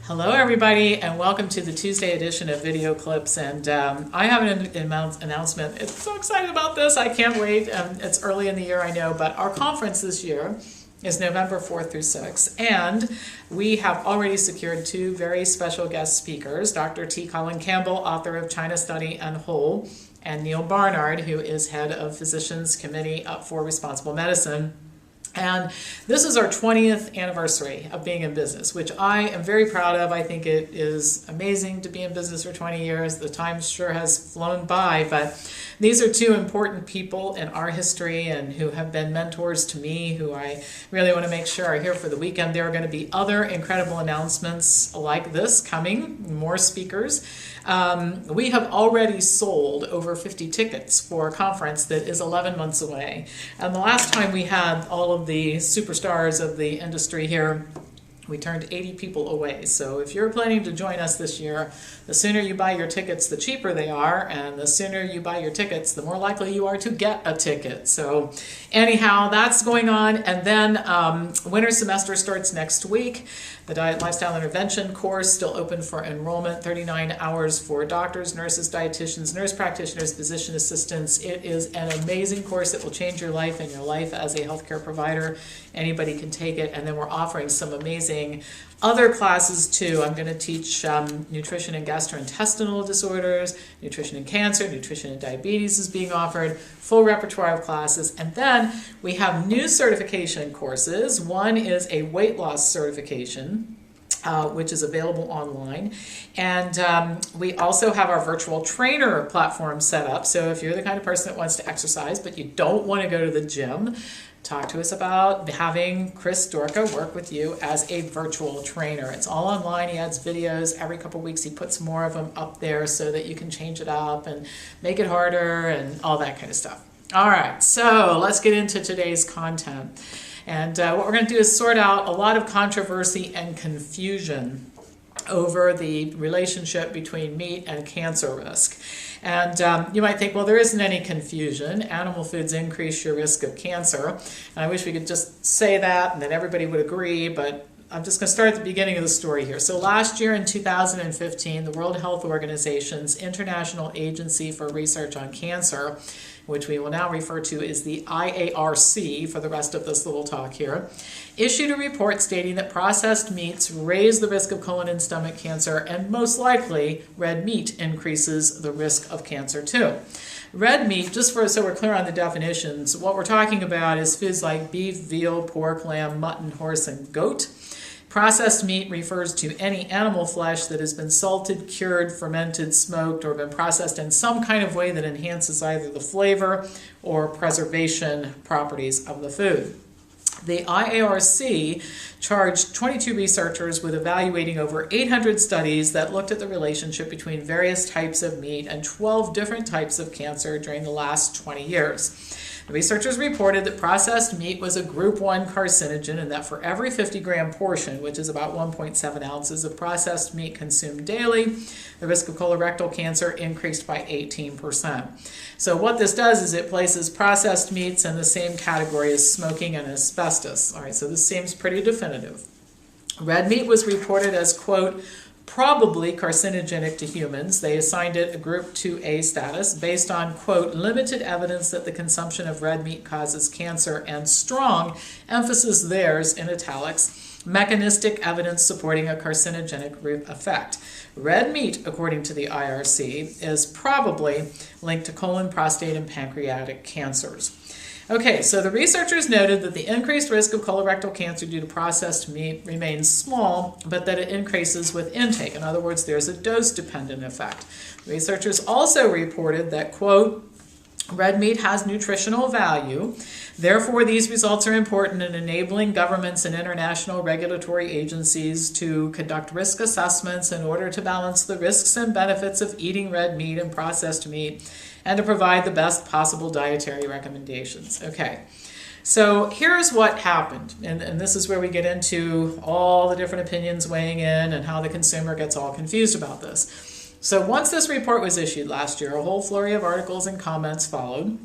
Hello everybody, and welcome to the Tuesday edition of Video Clips. And I have an announcement. I'm so excited about this. I can't wait. It's early in the year, I know, but our conference this year is November 4th through 6th, and we have already secured two very special guest speakers, Dr. T. Colin Campbell, author of China Study and Whole, and Neil Barnard, who is head of Physicians Committee for Responsible Medicine. And this is our 20th anniversary of being in business, which I am very proud of. I think it is amazing to be in business for 20 years. The time sure has flown by, but these are two important people in our history and who have been mentors to me, who I really want to make sure are here for the weekend. There are going to be other incredible announcements like this coming, more speakers. We have already sold over 50 tickets for a conference that is 11 months away. And the last time we had all of the superstars of the industry here, we turned 80 people away. So if you're planning to join us this year, the sooner you buy your tickets, the cheaper they are, and the sooner you buy your tickets, the more likely you are to get a ticket. So anyhow, that's going on. And then winter semester starts next week. The Diet Lifestyle Intervention course still open for enrollment, 39 hours for doctors, nurses, dietitians, nurse practitioners, physician assistants. It is an amazing course that will change your life and your life as a healthcare provider. Anybody can take it. And then we're offering some amazing other classes too. I'm going to teach nutrition and gastrointestinal disorders, nutrition and cancer, nutrition and diabetes is being offered, full repertoire of classes. And then we have new certification courses. One is a weight loss certification, which is available online. And we also have our virtual trainer platform set up. So if you're the kind of person that wants to exercise, but you don't want to go to the gym, talk to us about having Chris Dorka work with you as a virtual trainer. It's all online. He adds videos every couple weeks. He puts more of them up there so that you can change it up and make it harder and all that kind of stuff. All right, so let's get into today's content. And what we're going to do is sort out a lot of controversy and confusion over the relationship between meat and cancer risk. And you might think, well, there isn't any confusion. Animal foods increase your risk of cancer. And I wish we could just say that and then everybody would agree, but I'm just going to start at the beginning of the story here. So last year in 2015, the World Health Organization's International Agency for Research on Cancer, which we will now refer to as the IARC for the rest of this little talk here, issued a report stating that processed meats raise the risk of colon and stomach cancer, and most likely red meat increases the risk of cancer too. Red meat, just so we're clear on the definitions, what we're talking about is foods like beef, veal, pork, lamb, mutton, horse, and goat. Processed meat refers to any animal flesh that has been salted, cured, fermented, smoked, or been processed in some kind of way that enhances either the flavor or preservation properties of the food. The IARC charged 22 researchers with evaluating over 800 studies that looked at the relationship between various types of meat and 12 different types of cancer during the last 20 years. The researchers reported that processed meat was a group 1 carcinogen and that for every 50-gram portion, which is about 1.7 ounces of processed meat consumed daily, the risk of colorectal cancer increased by 18%. So what this does is it places processed meats in the same category as smoking and asbestos. All right, so this seems pretty definitive. Red meat was reported as, quote, probably carcinogenic to humans. They assigned it a group 2A status based on, quote, limited evidence that the consumption of red meat causes cancer and strong, emphasis theirs in italics, mechanistic evidence supporting a carcinogenic effect. Red meat, according to the IRC, is probably linked to colon, prostate, and pancreatic cancers. Okay, so the researchers noted that the increased risk of colorectal cancer due to processed meat remains small, but that it increases with intake. In other words, there's a dose-dependent effect. Researchers also reported that, quote, red meat has nutritional value. Therefore, these results are important in enabling governments and international regulatory agencies to conduct risk assessments in order to balance the risks and benefits of eating red meat and processed meat and to provide the best possible dietary recommendations. Okay, so here's what happened, and this is where we get into all the different opinions weighing in and how the consumer gets all confused about this. So once this report was issued last year, a whole flurry of articles and comments followed.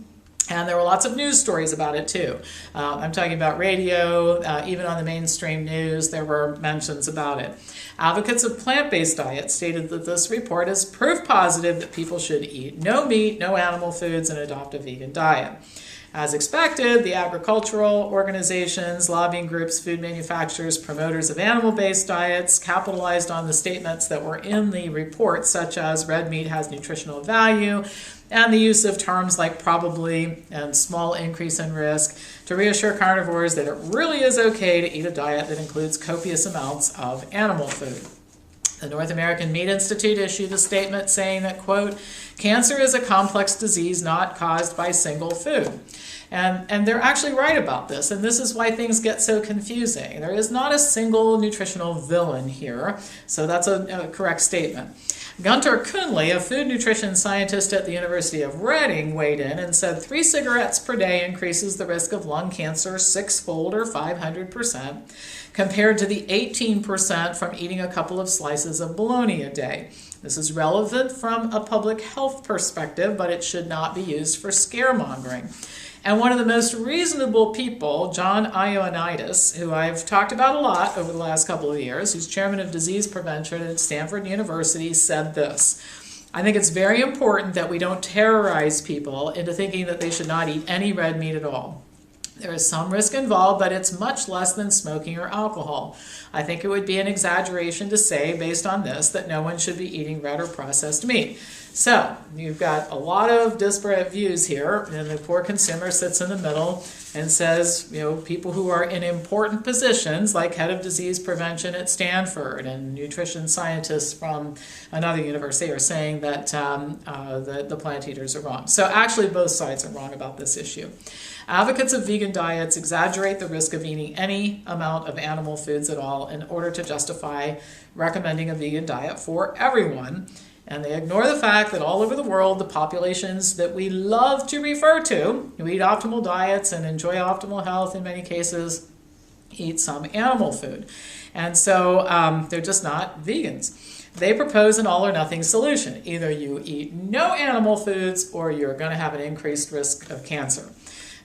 And there were lots of news stories about it too. I'm talking about radio, even on the mainstream news, there were mentions about it. Advocates of plant-based diets stated that this report is proof positive that people should eat no meat, no animal foods, and adopt a vegan diet. As expected, the agricultural organizations, lobbying groups, food manufacturers, promoters of animal-based diets capitalized on the statements that were in the report, such as red meat has nutritional value, and the use of terms like probably and small increase in risk to reassure carnivores that it really is okay to eat a diet that includes copious amounts of animal food. The North American Meat Institute issued a statement saying that, quote, cancer is a complex disease not caused by single food. And they're actually right about this, and this is why things get so confusing. There is not a single nutritional villain here, so that's a correct statement. Gunter Kuhnle, a food nutrition scientist at the University of Reading, weighed in and said 3 cigarettes per day increases the risk of lung cancer 6-fold or 500%, compared to the 18% from eating a couple of slices of bologna a day. This is relevant from a public health perspective, but it should not be used for scaremongering. And one of the most reasonable people, John Ioannidis, who I've talked about a lot over the last couple of years, who's chairman of disease prevention at Stanford University, said this: I think it's very important that we don't terrorize people into thinking that they should not eat any red meat at all. There is some risk involved, but it's much less than smoking or alcohol. I think it would be an exaggeration to say, based on this, that no one should be eating red or processed meat. So you've got a lot of disparate views here, and the poor consumer sits in the middle and says, you know, people who are in important positions, like head of disease prevention at Stanford and nutrition scientists from another university, are saying that the plant eaters are wrong. So actually both sides are wrong about this issue. Advocates of vegan diets exaggerate the risk of eating any amount of animal foods at all in order to justify recommending a vegan diet for everyone. And they ignore the fact that all over the world, the populations that we love to refer to, who eat optimal diets and enjoy optimal health in many cases, eat some animal food. And so they're just not vegans. They propose an all or nothing solution. Either you eat no animal foods or you're going to have an increased risk of cancer.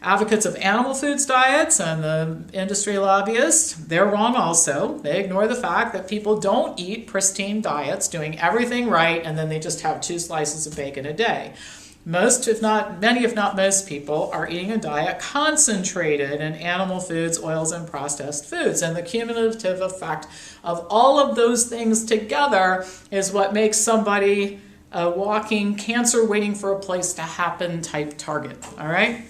Advocates of animal foods diets and the industry lobbyists, they're wrong also. They ignore the fact that people don't eat pristine diets, doing everything right, and then they just have 2 slices of bacon a day. Most, if not many, if not most people are eating a diet concentrated in animal foods, oils, and processed foods. And the cumulative effect of all of those things together is what makes somebody a walking cancer waiting for a place to happen type target, all right?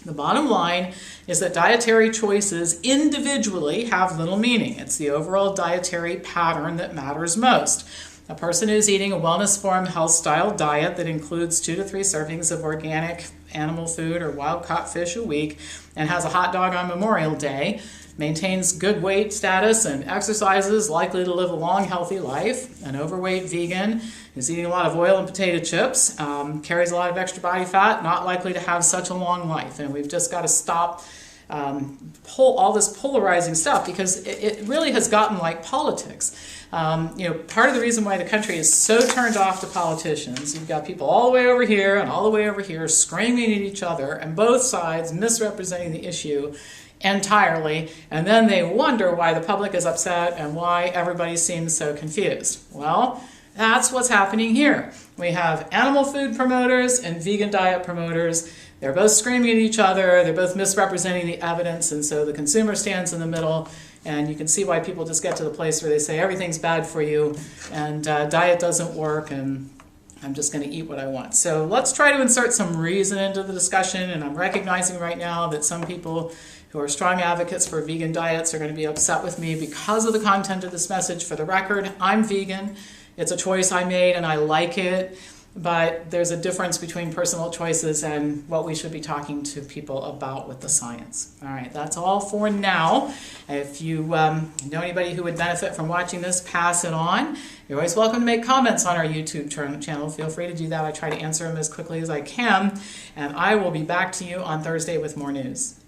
The bottom line is that dietary choices individually have little meaning. It's the overall dietary pattern that matters most. A person who's eating a wellness-formed health-style diet that includes 2 to 3 servings of organic animal food or wild-caught fish a week and has a hot dog on Memorial Day, maintains good weight status and exercises, likely to live a long, healthy life. An overweight vegan who's eating a lot of oil and potato chips, carries a lot of extra body fat, not likely to have such a long life. And we've just got to stop all this polarizing stuff, because it really has gotten like politics. Part of the reason why the country is so turned off to politicians, you've got people all the way over here and all the way over here screaming at each other, and both sides misrepresenting the issue entirely, and then they wonder why the public is upset and why everybody seems so confused. Well, that's what's happening here. We have animal food promoters and vegan diet promoters. They're both screaming at each other, they're both misrepresenting the evidence, and so the consumer stands in the middle, and you can see why people just get to the place where they say everything's bad for you, and diet doesn't work, and I'm just going to eat what I want. So let's try to insert some reason into the discussion, and I'm recognizing right now that some people who are strong advocates for vegan diets are going to be upset with me because of the content of this message. For the record, I'm vegan. It's a choice I made and I like it, but there's a difference between personal choices and what we should be talking to people about with the science. All right, that's all for now. If you know anybody who would benefit from watching this, pass it on. You're always welcome to make comments on our YouTube channel. Feel free to do that. I try to answer them as quickly as I can, and I will be back to you on Thursday with more news.